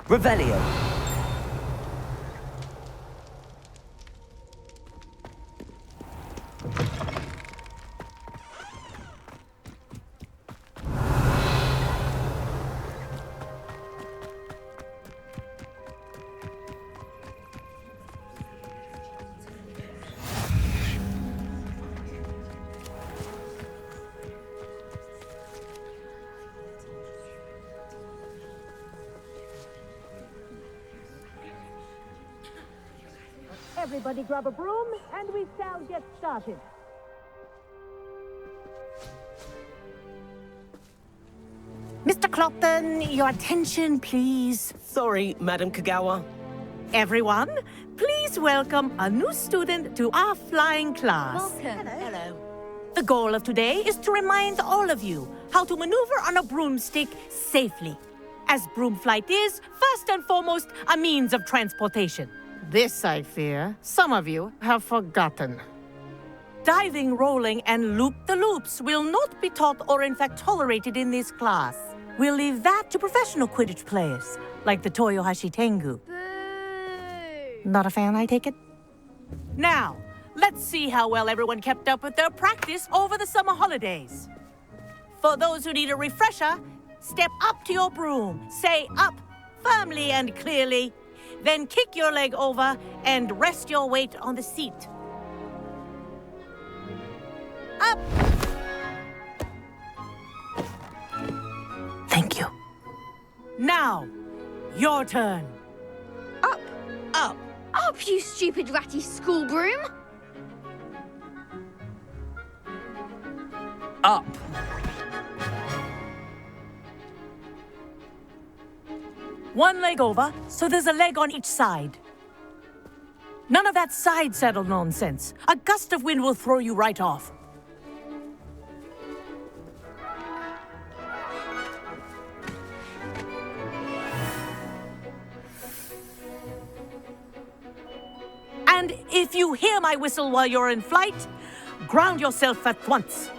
Revelio. Everybody grab a broom, and we shall get started. Mr. Clopton, your attention, please. Sorry, Madam Kagawa. Everyone, please welcome a new student to our flying class. Welcome. Hello. The goal of today is to remind all of you how to maneuver on a broomstick safely, as broom flight is, first and foremost, a means of transportation. This, I fear, some of you have forgotten. Diving, rolling, and loop-the-loops will not be taught or in fact tolerated in this class. We'll leave that to professional Quidditch players, like the Toyohashi Tengu. Boo! Not a fan, I take it? Now, let's see how well everyone kept up with their practice over the summer holidays. For those who need a refresher, step up to your broom, say up firmly and clearly, then kick your leg over and rest your weight on the seat. Up! Thank you. Now, your turn. Up! Up. Up, you stupid ratty school broom! Up. One leg over, so there's a leg on each side. None of that side saddle nonsense. A gust of wind will throw you right off. And if you hear my whistle while you're in flight, ground yourself at once.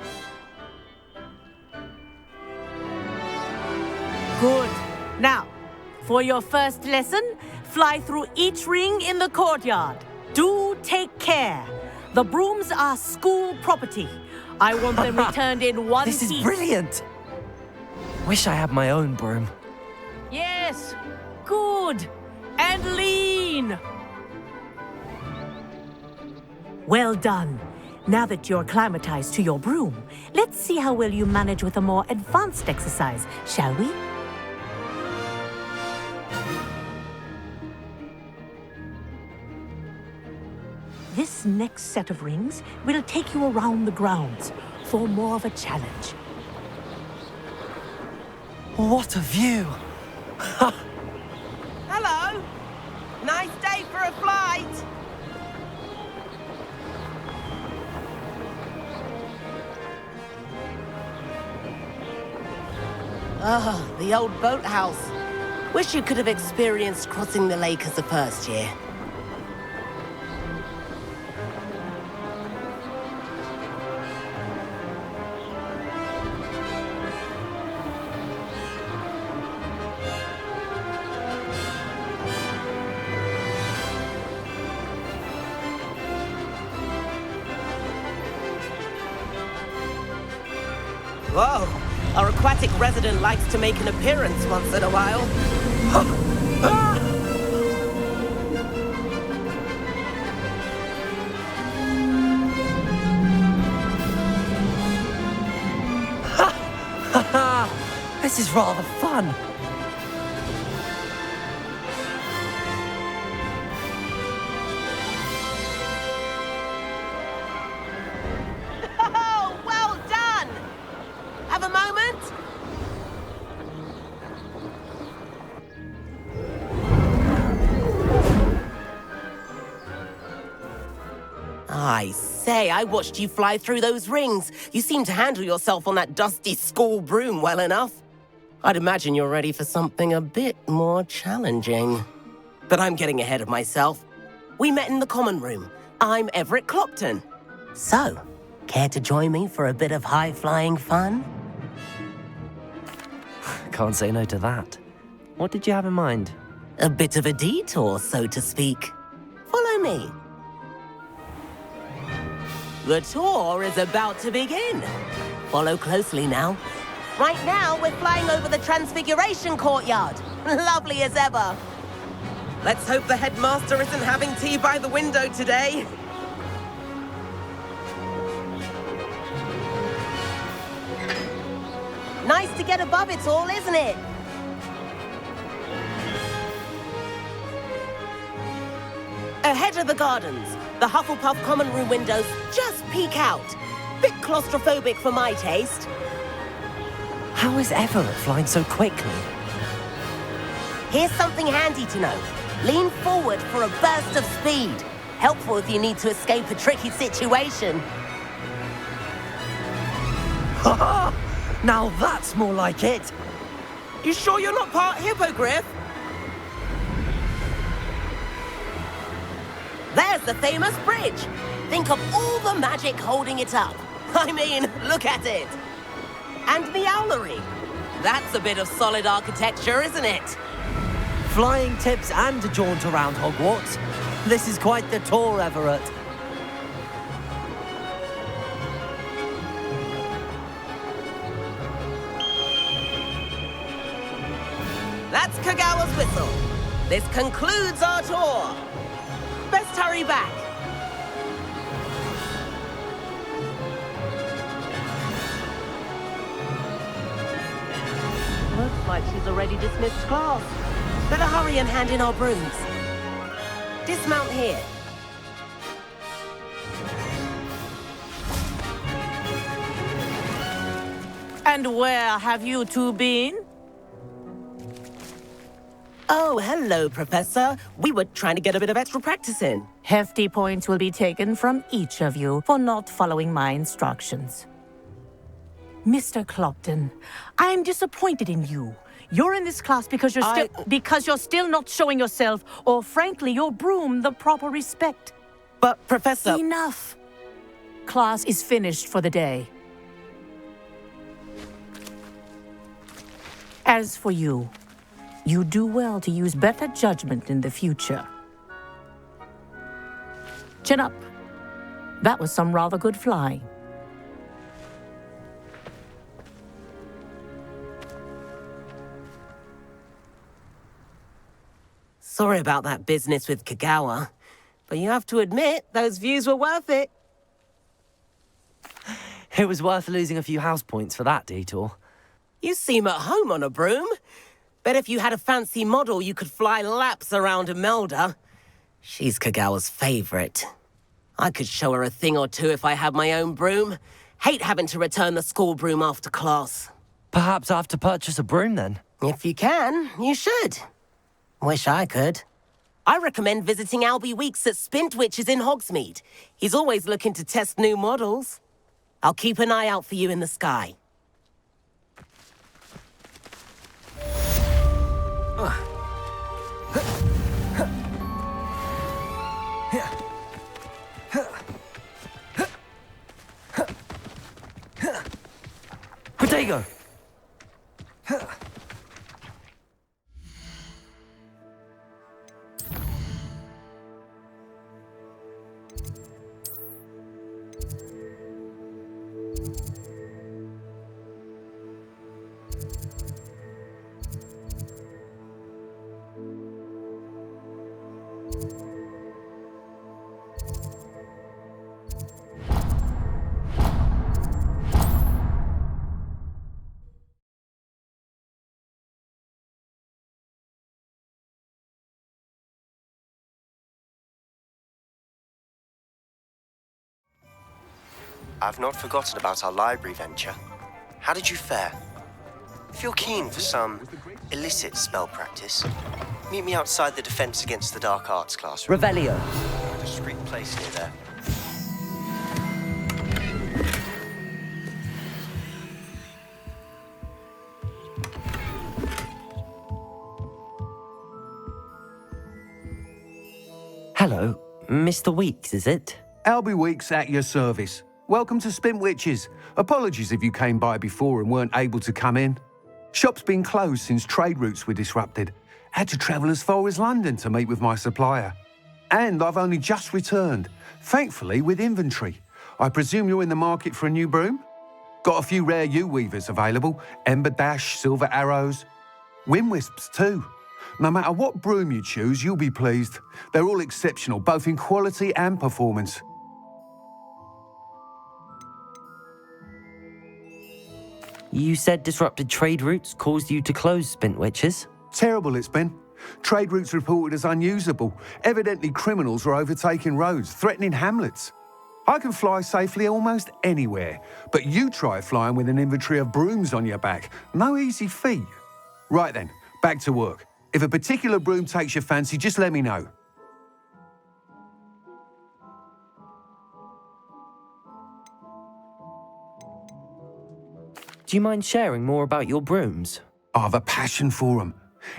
Good. Now, for your first lesson, fly through each ring in the courtyard. Do take care. The brooms are school property. I want them returned in one This is piece. brilliant. Wish I had my own broom. Yes. Good. And lean. Well done. Now that you're acclimatized to your broom, let's see how well you manage with a more advanced exercise, shall we? This next set of rings will take you around the grounds for more of a challenge. What a view. Hello. Nice day for a flight. Ah, the old boathouse. Wish you could have experienced crossing the lake as a first year. Whoa, our aquatic resident likes to make an appearance once in a while. This is rather fun. Oh, well done! Have a moment? I say, I watched you fly through those rings. You seem to handle yourself on that dusty school broom well enough. I'd imagine you're ready for something a bit more challenging. But I'm getting ahead of myself. We met in the common room. I'm Everett Clopton. So, care to join me for a bit of high-flying fun? Can't say no to that. What did you have in mind? A bit of a detour, so to speak. Follow me. The tour is about to begin. Follow closely now. Right now, we're flying over the Transfiguration Courtyard. Lovely as ever. Let's hope the headmaster isn't having tea by the window today. Nice to get above it all, isn't it? Ahead of the gardens, the Hufflepuff common room windows just peek out. Bit claustrophobic for my taste. How is Everett flying so quickly? Here's something handy to know. Lean forward for a burst of speed. Helpful if you need to escape a tricky situation. Ha! Now that's more like it. You sure you're not part hippogriff? There's the famous bridge. Think of all the magic holding it up. I mean, look at it. And the owlery. That's a bit of solid architecture, isn't it? Flying tips and a jaunt around Hogwarts. This is quite the tour, Everett. That's Kagawa's whistle. This concludes our tour. Best hurry back. Looks like she's already dismissed class. Better hurry and hand in our brooms. Dismount here. And where have you two been? Oh, hello, Professor. We were trying to get a bit of extra practice in. Hefty points will be taken from each of you for not following my instructions. Mr. Clopton, I am disappointed in you. You're in this class because you're still not showing yourself, or frankly, your broom the proper respect. But, Professor... Enough. Class is finished for the day. As for you, you do well to use better judgment in the future. Chin up. That was some rather good flying. Sorry about that business with Kagawa, but you have to admit, those views were worth it. It was worth losing a few house points for that detour. You seem at home on a broom. Bet if you had a fancy model, you could fly laps around Imelda. She's Kagawa's favorite. I could show her a thing or two if I had my own broom. Hate having to return the school broom after class. Perhaps I have to purchase a broom then. If you can, you should. Wish I could. I recommend visiting Albie Weeks at Spintwitches in Hogsmeade. He's always looking to test new models. I'll keep an eye out for you in the sky. Protego! I've not forgotten about our library venture. How did you fare? If you're keen for some illicit spell practice, meet me outside the Defense Against the Dark Arts classroom. Revelio. A discreet place near there. Hello, Mr. Weeks, is it? Albie Weeks at your service. Welcome to Spintwitches. Apologies if you came by before and weren't able to come in. Shop's been closed since trade routes were disrupted. Had to travel as far as London to meet with my supplier. And I've only just returned, thankfully with inventory. I presume you're in the market for a new broom? Got a few rare yew-weavers available, Ember Dash, Silver Arrows, Wind Wisps too. No matter what broom you choose, you'll be pleased. They're all exceptional, both in quality and performance. You said disrupted trade routes caused you to close Spintwitches? Terrible it's been. Trade routes reported as unusable. Evidently criminals were overtaking roads, threatening hamlets. I can fly safely almost anywhere, but you try flying with an inventory of brooms on your back. No easy feat. Right then, back to work. If a particular broom takes your fancy, just let me know. Do you mind sharing more about your brooms? I've a passion for them.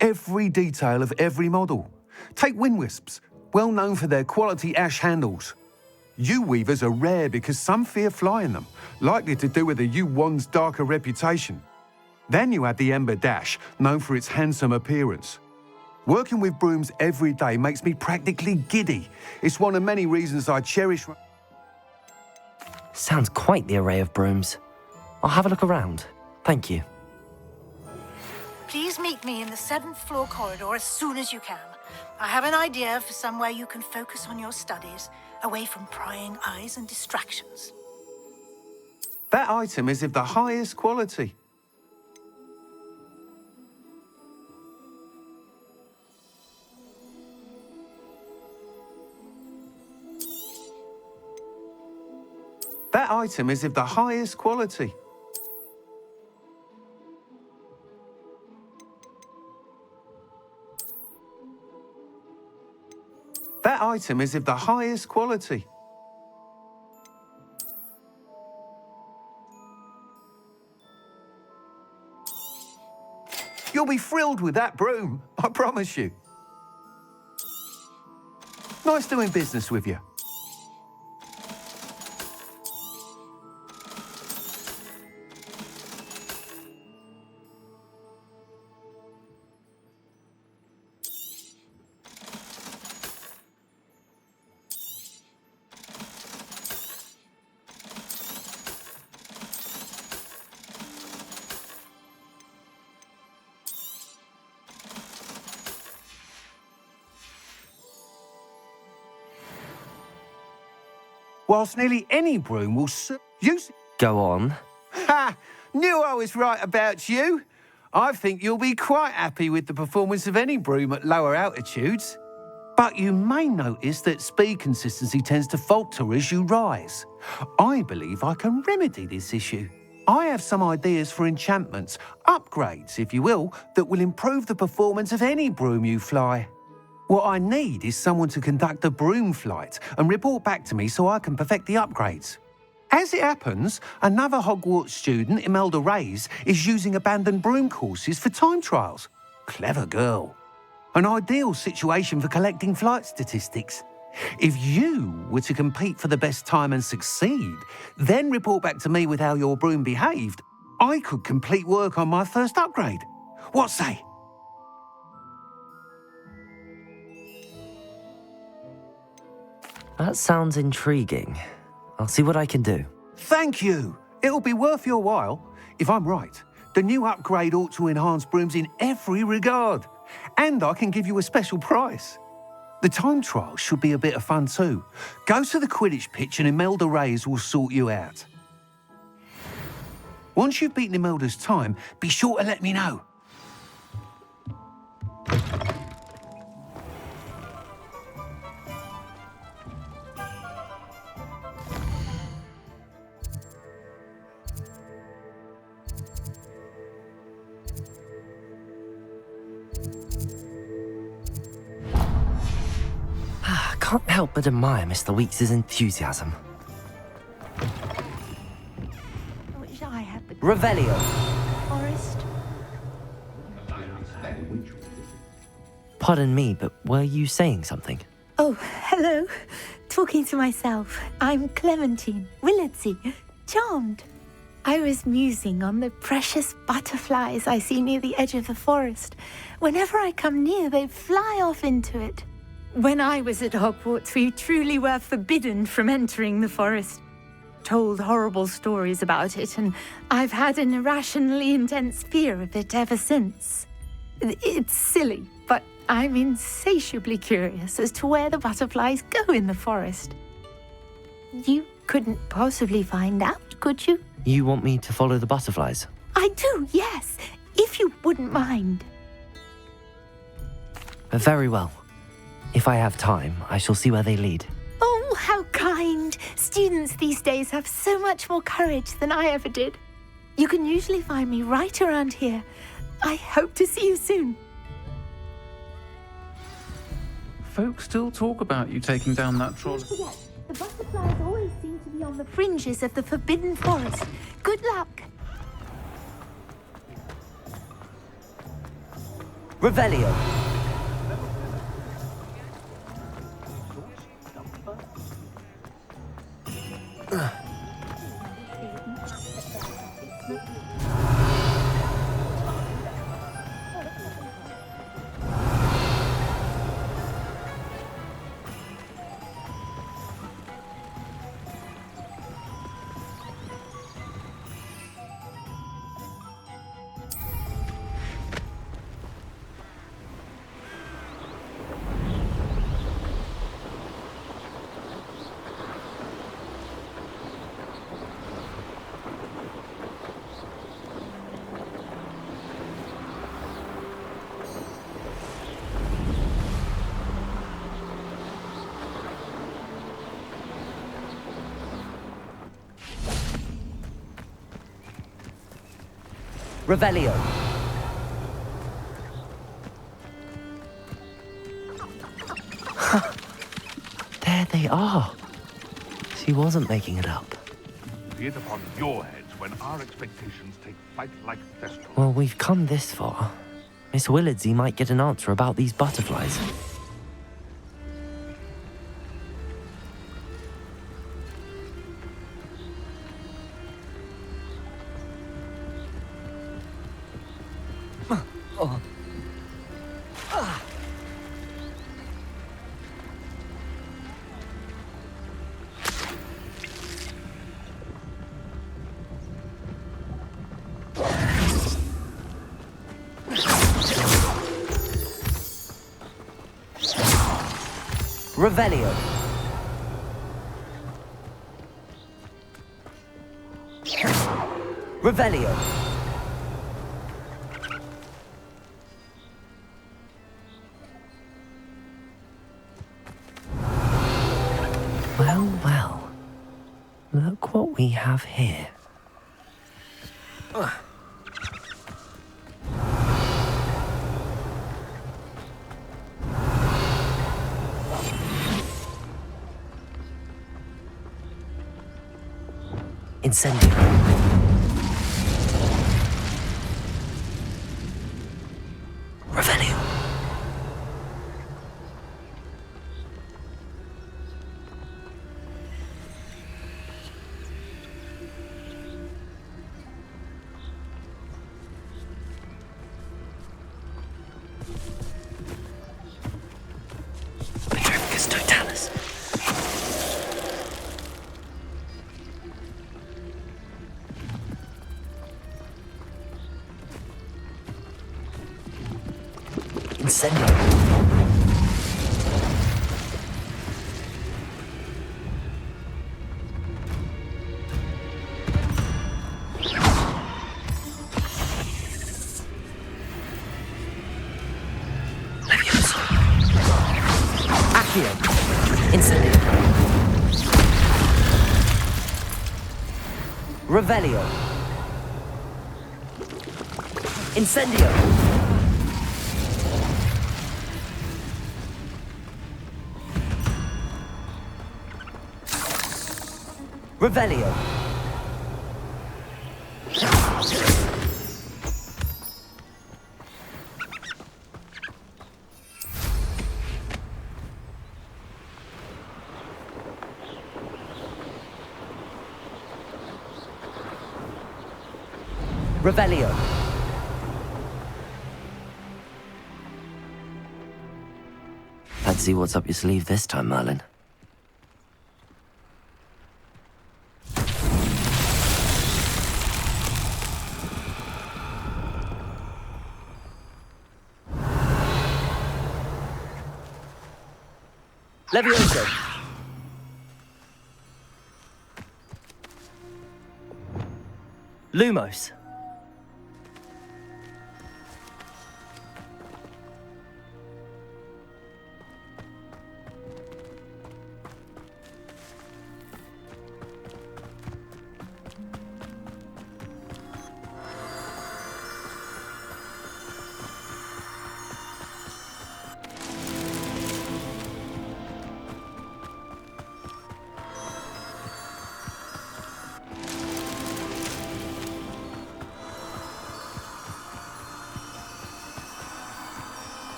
Every detail of every model. Take Wind Wisps, well known for their quality ash handles. Yew-weavers are rare because some fear flying them, likely to do with the yew-wand's darker reputation. Then you add the Ember Dash, known for its handsome appearance. Working with brooms every day makes me practically giddy. It's one of many reasons I cherish... Sounds quite the array of brooms. I'll have a look around. Thank you. Please meet me in the 7th floor corridor as soon as you can. I have an idea for somewhere you can focus on your studies, away from prying eyes and distractions. That item is of the highest quality. That item is of the highest quality. That item is of the highest quality. You'll be thrilled with that broom, I promise you. Nice doing business with you. Whilst nearly any broom will use... Go on. Ha! Knew I was right about you. I think you'll be quite happy with the performance of any broom at lower altitudes. But you may notice that speed consistency tends to falter as you rise. I believe I can remedy this issue. I have some ideas for enchantments, upgrades, if you will, that will improve the performance of any broom you fly. What I need is someone to conduct a broom flight and report back to me so I can perfect the upgrades. As it happens, another Hogwarts student, Imelda Reyes, is using abandoned broom courses for time trials. Clever girl. An ideal situation for collecting flight statistics. If you were to compete for the best time and succeed, then report back to me with how your broom behaved, I could complete work on my first upgrade. What say? That sounds intriguing. I'll see what I can do. Thank you. It'll be worth your while. If I'm right, the new upgrade ought to enhance brooms in every regard. And I can give you a special price. The time trial should be a bit of fun too. Go to the Quidditch pitch and Imelda Reyes will sort you out. Once you've beaten Imelda's time, be sure to let me know. Can't help but admire Mr. Weeks' enthusiasm. Wish I had the Revelio. forest. Pardon me, but were you saying something? Oh, hello. Talking to myself. I'm Clementine Willardsey. Charmed. I was musing on the precious butterflies I see near the edge of the forest. Whenever I come near, they fly off into it. When I was at Hogwarts, we truly were forbidden from entering the forest. Told horrible stories about it, and I've had an irrationally intense fear of it ever since. It's silly, but I'm insatiably curious as to where the butterflies go in the forest. You couldn't possibly find out, could you? You want me to follow the butterflies? I do, yes, if you wouldn't mind. Very well. If I have time, I shall see where they lead. Oh, how kind. Students these days have so much more courage than I ever did. You can usually find me right around here. I hope to see you soon. Folks still talk about you taking down that troll. Don't forget, the butterflies always seem to be on the fringes of the Forbidden Forest. Good luck. Revelio. Revelio. There they are. She wasn't making it up. Be it upon your heads when our expectations take flight like Thestral. Well, we've come this far. Miss Willardsey might get an answer about these butterflies. Revelio. Revelio. Well, well. Look what we have here. Incendio. Revelio. Petrificus totalis. Incendio. Levioso. Accio. Incendio. Revelio. Incendio. Revelio. Revelio. Let's see what's up your sleeve this time, Merlin. Levioso. Lumos.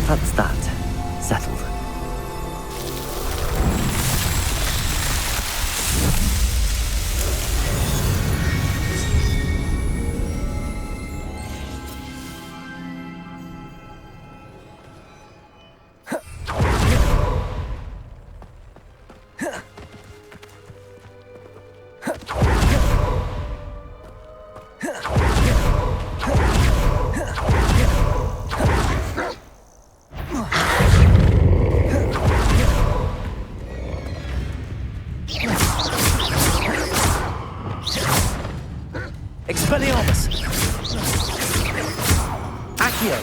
That's that. Settled. Expelliarmus! Accio!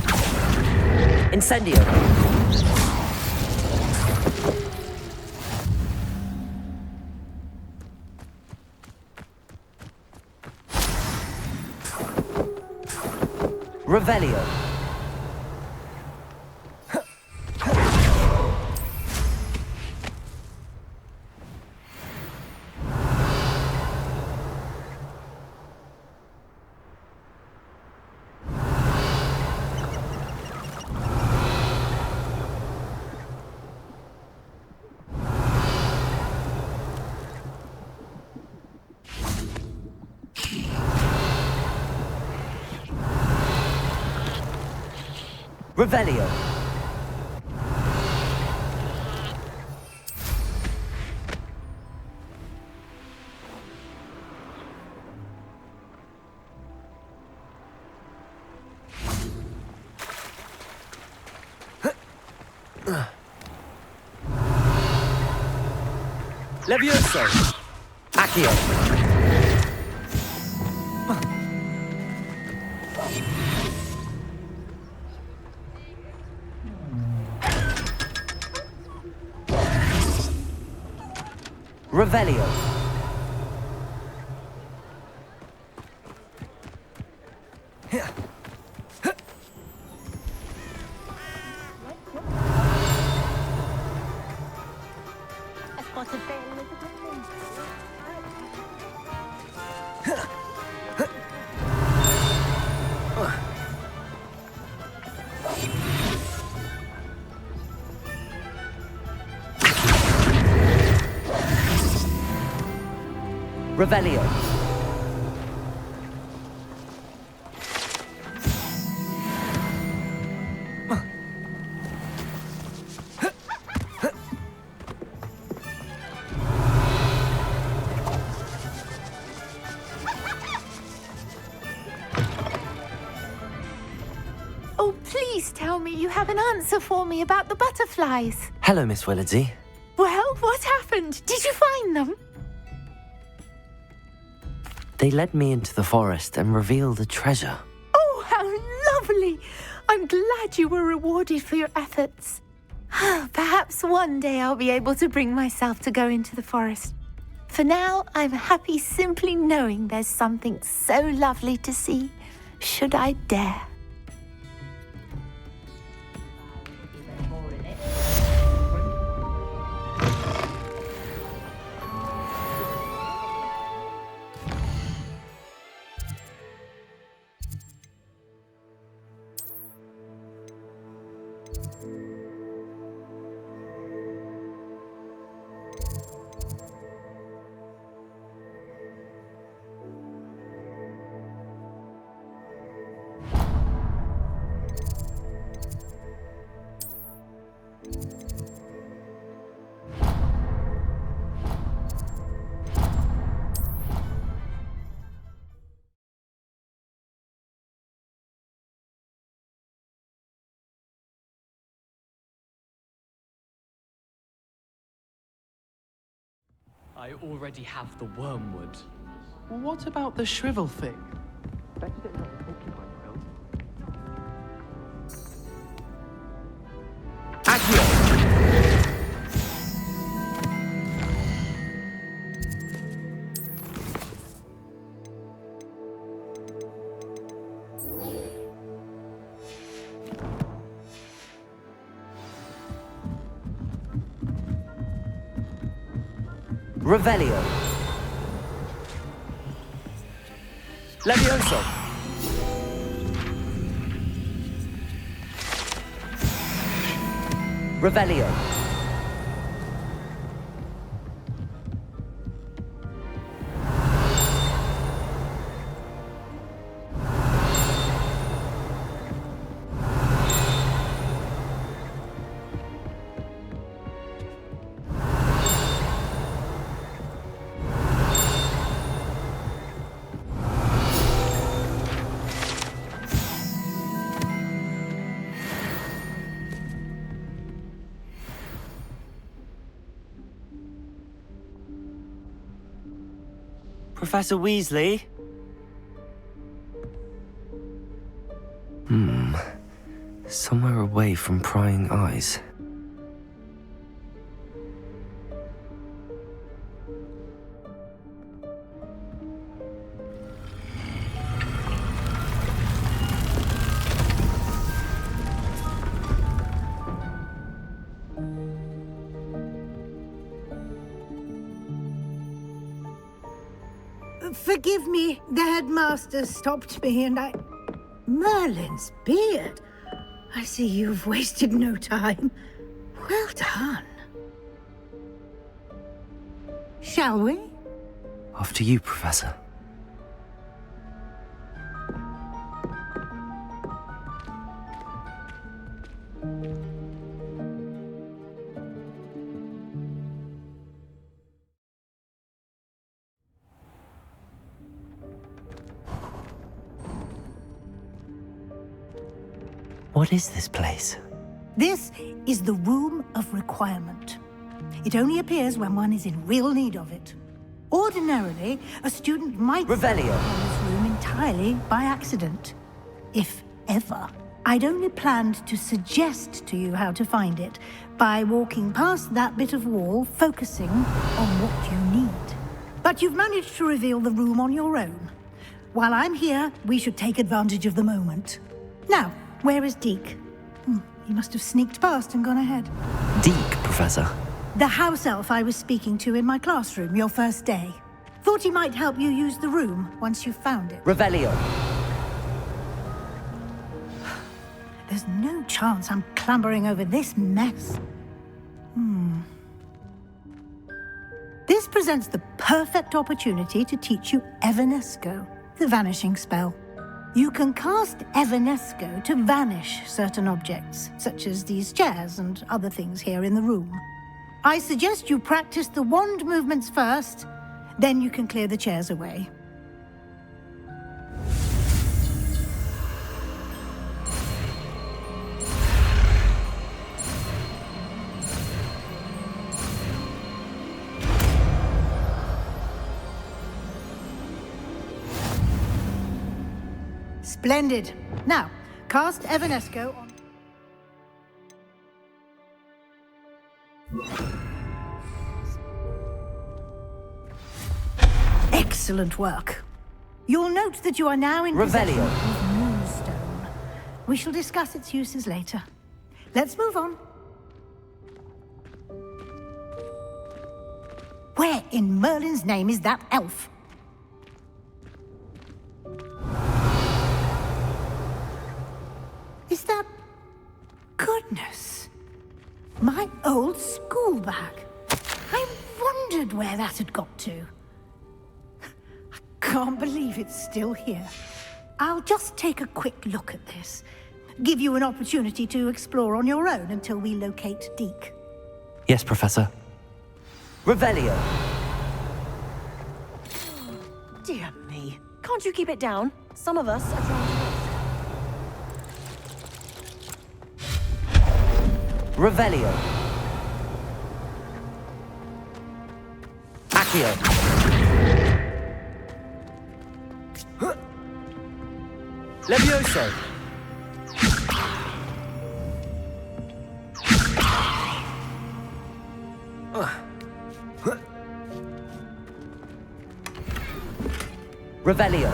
Incendio! Revelio! Revelio. Levioso. Accio. Revelio. Revelio. Oh, please tell me you have an answer for me about the butterflies. Hello, Miss Willardsey. Well, what happened? Did you find them? They led me into the forest and revealed a treasure. Oh, how lovely! I'm glad you were rewarded for your efforts. Perhaps one day I'll be able to bring myself to go into the forest. For now, I'm happy simply knowing there's something so lovely to see, should I dare. I already have the wormwood. What about the shrivel thing? Better get another porcupine quill. Revelio. Levioso. Revelio. Professor Weasley? Somewhere away from prying eyes. Forgive me, the headmaster stopped me and I... Merlin's beard. I see you've wasted no time. Well done. Shall we? After you, Professor. What is this place? This is the Room of Requirement. It only appears when one is in real need of it. Ordinarily, a student might Revelio. find this room entirely by accident. If ever. I'd only planned to suggest to you how to find it by walking past that bit of wall, focusing on what you need. But you've managed to reveal the room on your own. While I'm here, we should take advantage of the moment. Now, where is Deke? He must have sneaked past and gone ahead. Deke, Professor. The house elf I was speaking to in my classroom your first day. Thought he might help you use the room once you found it. Revelio. There's no chance I'm clambering over this mess. This presents the perfect opportunity to teach you Evanesco, the vanishing spell. You can cast Evanesco to vanish certain objects, such as these chairs and other things here in the room. I suggest you practice the wand movements first, then you can clear the chairs away. Splendid. Now, cast Evanesco on... Excellent work. You'll note that you are now in possession of Moonstone. We shall discuss its uses later. Let's move on. Where in Merlin's name is that elf? Is that... Goodness. My old school bag. I wondered where that had got to. I can't believe it's still here. I'll just take a quick look at this. Give you an opportunity to explore on your own until we locate Deke. Yes, Professor. Revelio. Dear me. Can't you keep it down? Some of us are trying to... Revelio. Accio. Levioso. Revelio.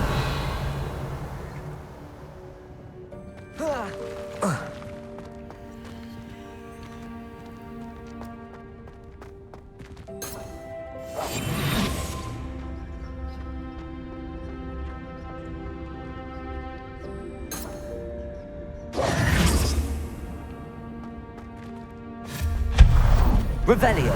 Revelio.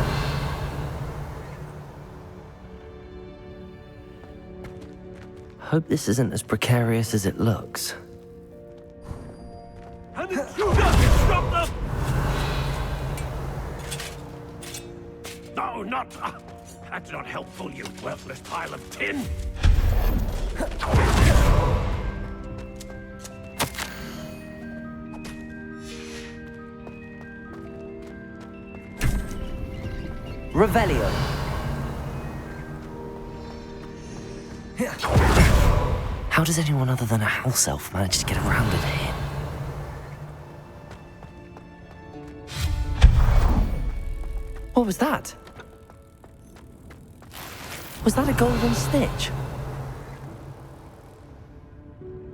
Hope this isn't as precarious as it looks. An intruder! Stop them! No, not... that's not helpful, you worthless pile of tin! Revelio. How does anyone other than a house elf manage to get around in here? What was that? Was that a golden stitch?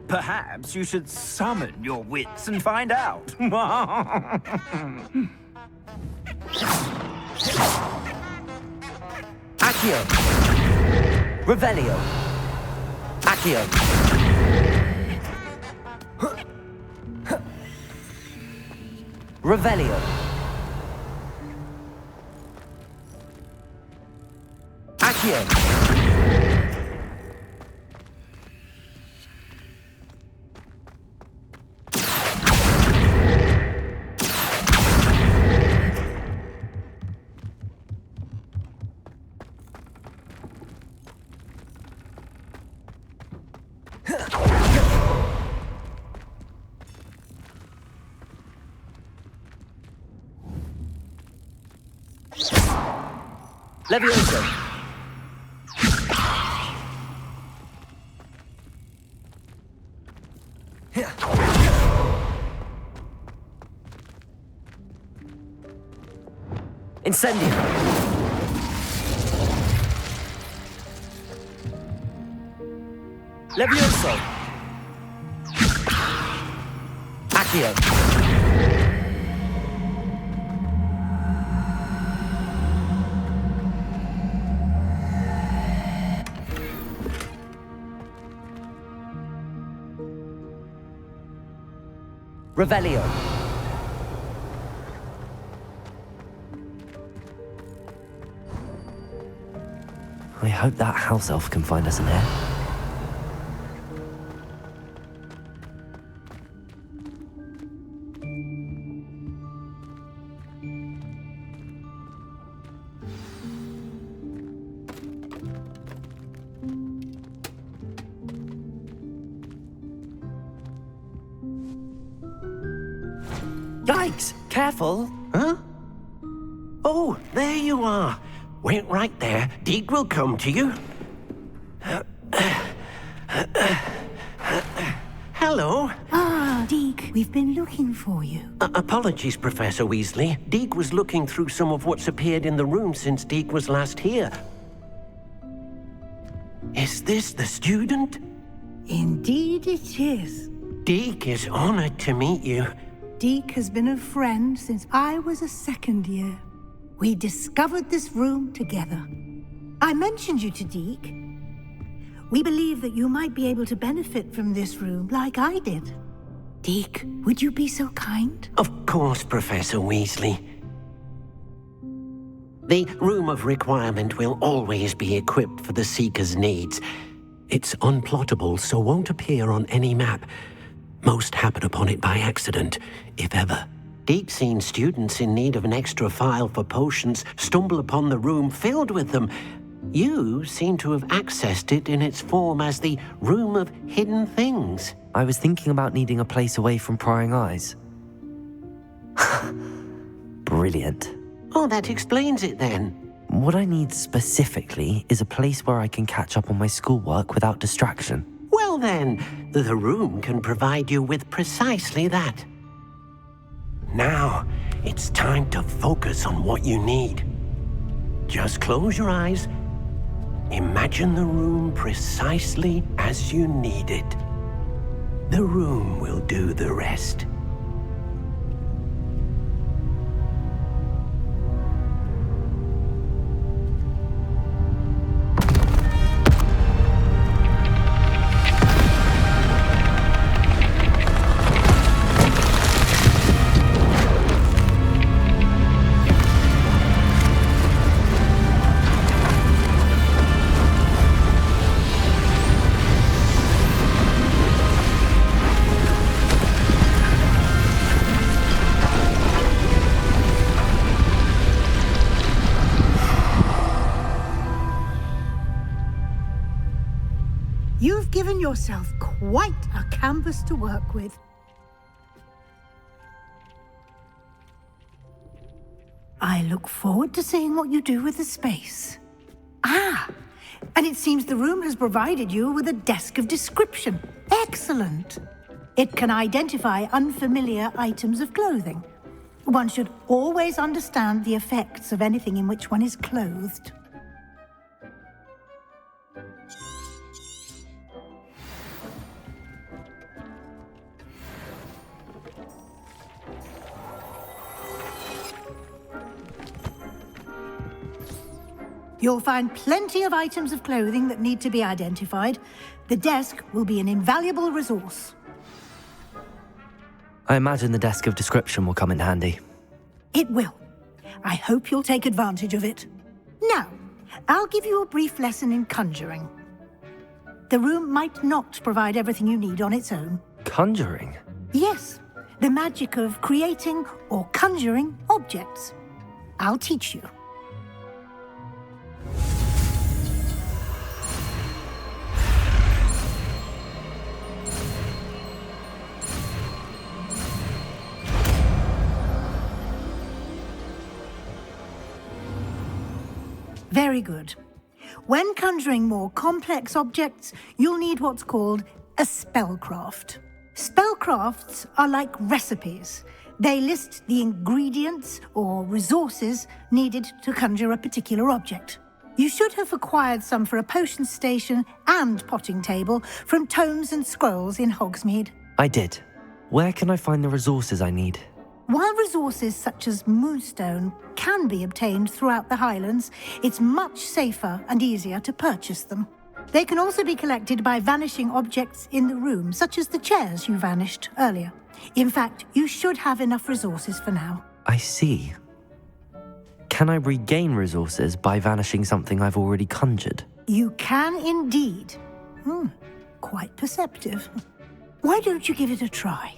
Perhaps you should summon your wits and find out. Accio. Revelio. Accio. Revelio. Accio. Levioso. Incendio. Levioso. Accio. Revelio. I hope that house elf can find us in there. Yikes! Careful! Huh? Oh, there you are. Wait right there. Deek will come to you. Hello. Ah, Deek, we've been looking for you. Apologies, Professor Weasley. Deek was looking through some of what's appeared in the room since Deek was last here. Is this the student? Indeed it is. Deek is honored to meet you. Deek has been a friend since I was a second year. We discovered this room together. I mentioned you to Deek. We believe that you might be able to benefit from this room like I did. Deek, would you be so kind? Of course, Professor Weasley. The Room of Requirement will always be equipped for the Seeker's needs. It's unplottable, so won't appear on any map. Most happen upon it by accident, if ever. Deek's seen students in need of an extra file for potions stumble upon the room filled with them. You seem to have accessed it in its form as the Room of Hidden Things. I was thinking about needing a place away from prying eyes. Brilliant. Oh, that explains it then. What I need specifically is a place where I can catch up on my schoolwork without distraction. Well then, the room can provide you with precisely that. Now, it's time to focus on what you need. Just close your eyes. Imagine the room precisely as you need it. The room will do the rest. You've given yourself quite a canvas to work with. I look forward to seeing what you do with the space. Ah, and it seems the room has provided you with a desk of description. Excellent. It can identify unfamiliar items of clothing. One should always understand the effects of anything in which one is clothed. You'll find plenty of items of clothing that need to be identified. The desk will be an invaluable resource. I imagine the desk of description will come in handy. It will. I hope you'll take advantage of it. Now, I'll give you a brief lesson in conjuring. The room might not provide everything you need on its own. Conjuring? Yes, the magic of creating or conjuring objects. I'll teach you. Very good. When conjuring more complex objects, you'll need what's called a spellcraft. Spellcrafts are like recipes. They list the ingredients or resources needed to conjure a particular object. You should have acquired some for a potion station and potting table from tomes and scrolls in Hogsmeade. I did. Where can I find the resources I need? While resources such as moonstone can be obtained throughout the Highlands, it's much safer and easier to purchase them. They can also be collected by vanishing objects in the room, such as the chairs you vanished earlier. In fact, you should have enough resources for now. I see. Can I regain resources by vanishing something I've already conjured? You can indeed. Quite perceptive. Why don't you give it a try?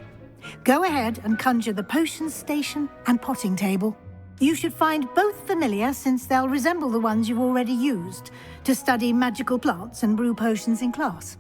Go ahead and conjure the potion station and potting table. You should find both familiar, since they'll resemble the ones you've already used to study magical plants and brew potions in class.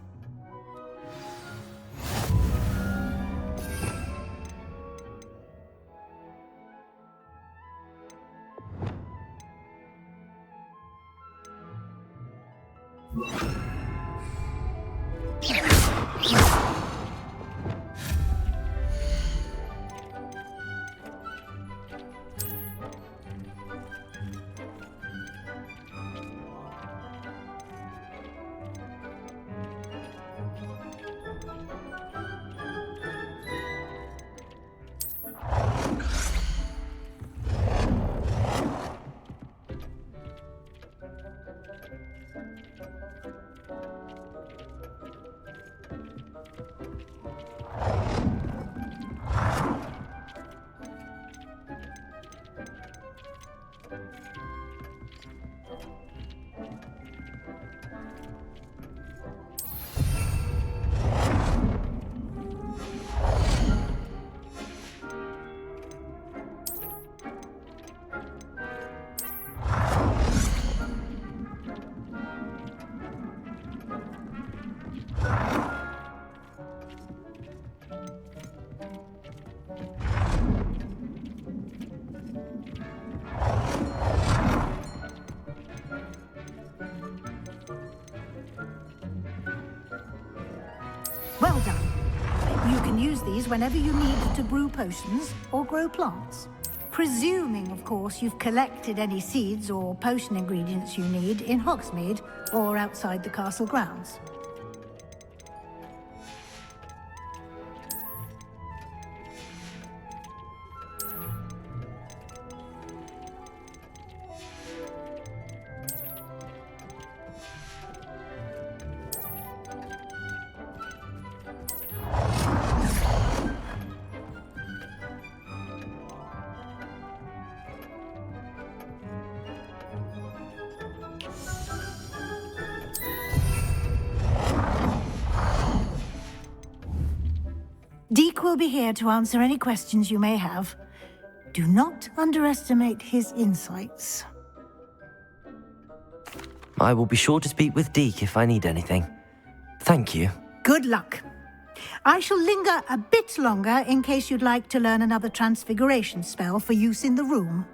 use these whenever you need to brew potions or grow plants. Presuming, of course, you've collected any seeds or potion ingredients you need in Hogsmeade or outside the castle grounds. Deek will be here to answer any questions you may have. Do not underestimate his insights. I will be sure to speak with Deek if I need anything. Thank you. Good luck. I shall linger a bit longer in case you'd like to learn another transfiguration spell for use in the room.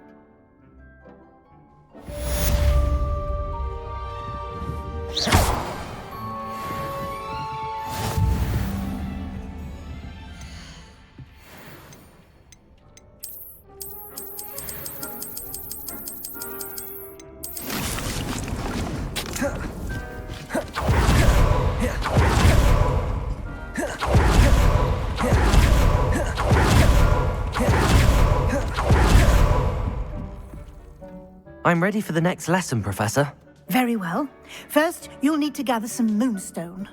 I'm ready for the next lesson, Professor. Very well. First, you'll need to gather some moonstone.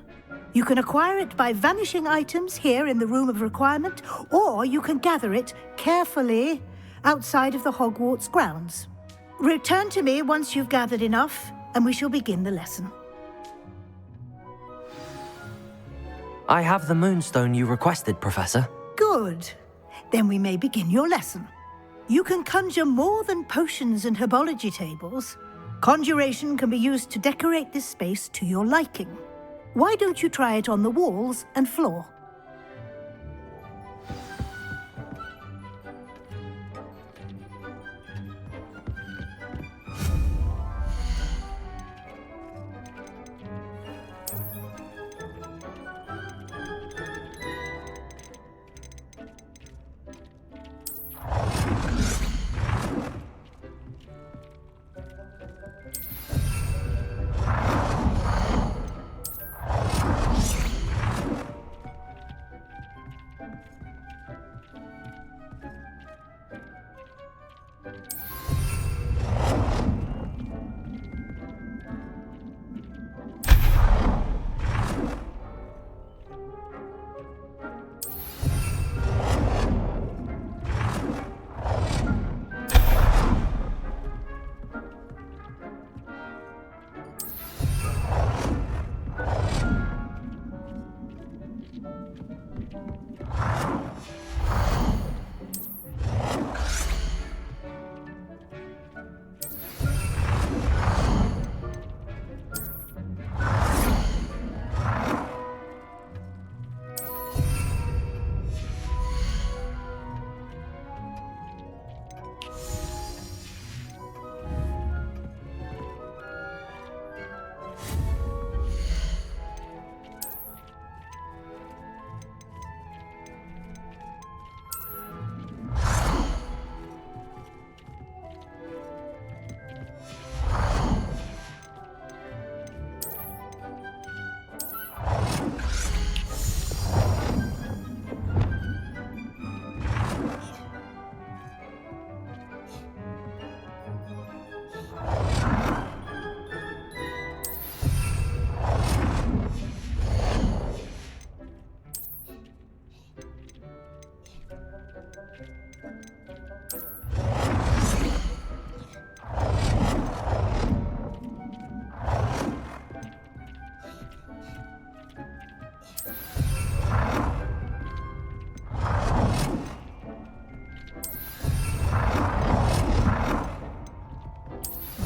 You can acquire it by vanishing items here in the Room of Requirement, or you can gather it carefully outside of the Hogwarts grounds. Return to me once you've gathered enough, and we shall begin the lesson. I have the moonstone you requested, Professor. Good. Then we may begin your lesson. You can conjure more than potions and herbology tables. Conjuration can be used to decorate this space to your liking. Why don't you try it on the walls and floor?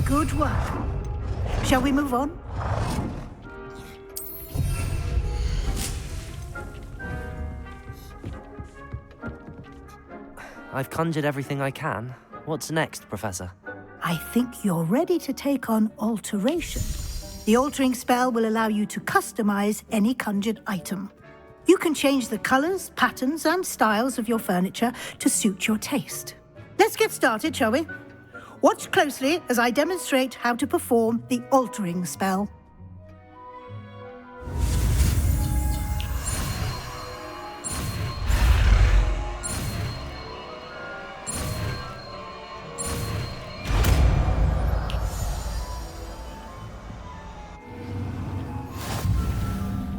Good work. Shall we move on? I've conjured everything I can. What's next, Professor? I think you're ready to take on alteration. The altering spell will allow you to customize any conjured item. You can change the colours, patterns, and styles of your furniture to suit your taste. Let's get started, shall we? Watch closely as I demonstrate how to perform the altering spell.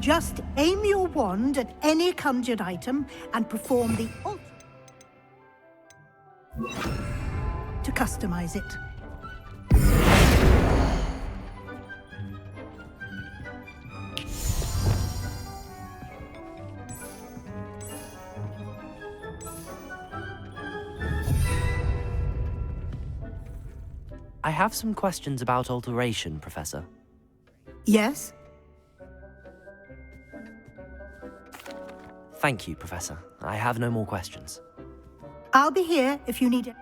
Just aim your wand at any conjured item and perform the alter to customize it. I have some questions about alteration, Professor. Yes? Thank you, Professor. I have no more questions. I'll be here if you need it.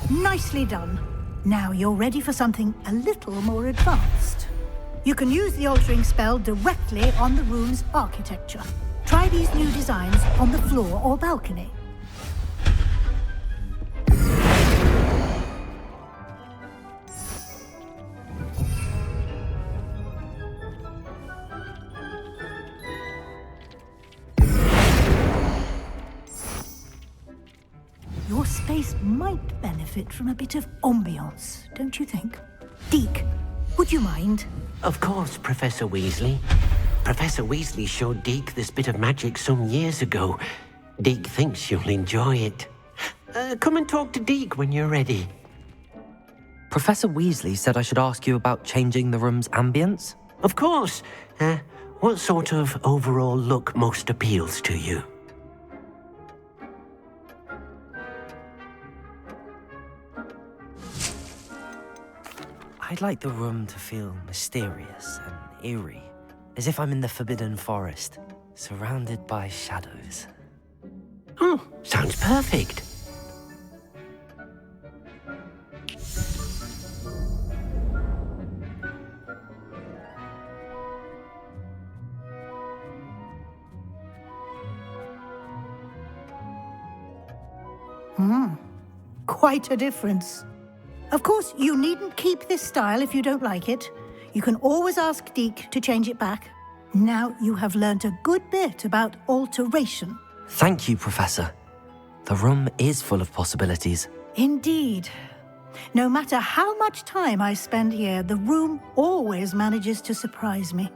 Nicely done. Now you're ready for something a little more advanced. You can use the altering spell directly on the room's architecture. Try these new designs on the floor or balcony. Your space might benefit from a bit of ambiance, don't you think? Deek, would you mind? Of course, Professor Weasley. Professor Weasley showed Deek this bit of magic some years ago. Deek thinks you'll enjoy it. Come and talk to Deek when you're ready. Professor Weasley said I should ask you about changing the room's ambience? Of course. What sort of overall look most appeals to you? I'd like the room to feel mysterious and eerie, as if I'm in the Forbidden Forest, surrounded by shadows. Oh, sounds perfect. Quite a difference. Of course, you needn't keep this style if you don't like it. You can always ask Deek to change it back. Now you have learnt a good bit about alteration. Thank you, Professor. The room is full of possibilities. Indeed. No matter how much time I spend here, the room always manages to surprise me.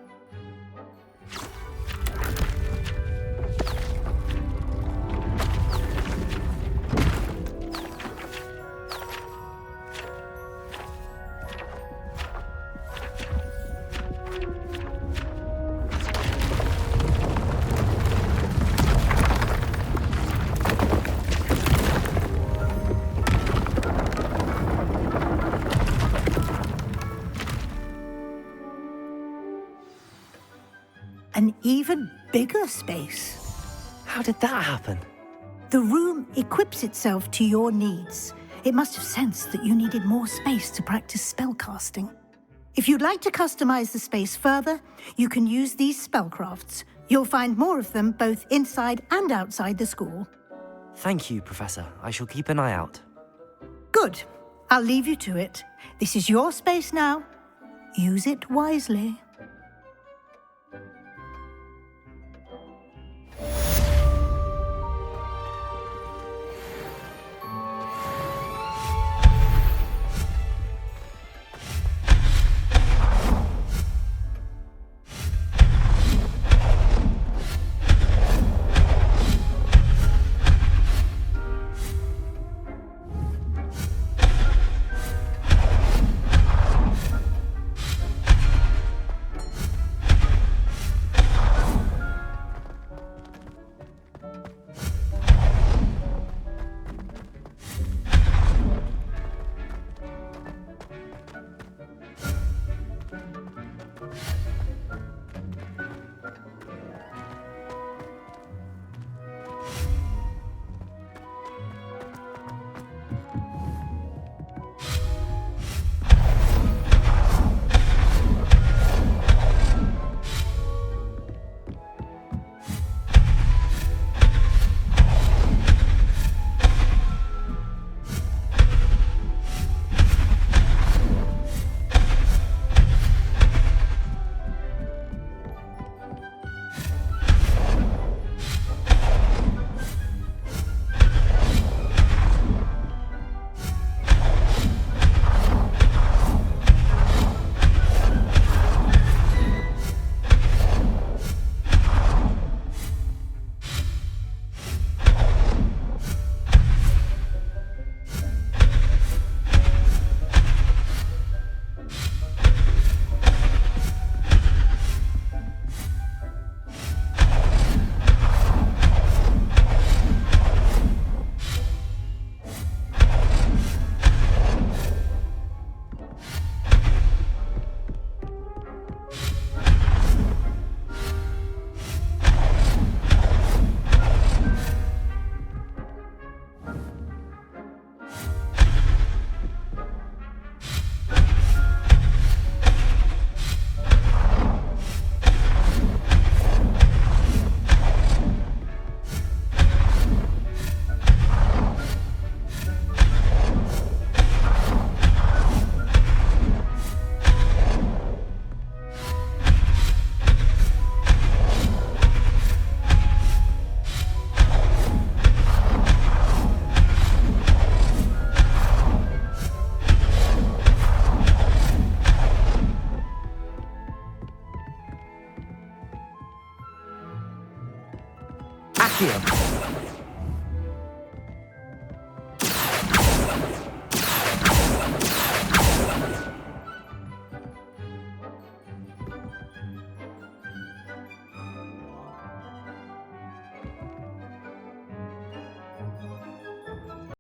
An even bigger space. How did that happen? The room equips itself to your needs. It must have sensed that you needed more space to practice spellcasting. If you'd like to customize the space further, you can use these spellcrafts. You'll find more of them both inside and outside the school. Thank you, Professor. I shall keep an eye out. Good. I'll leave you to it. This is your space now. Use it wisely.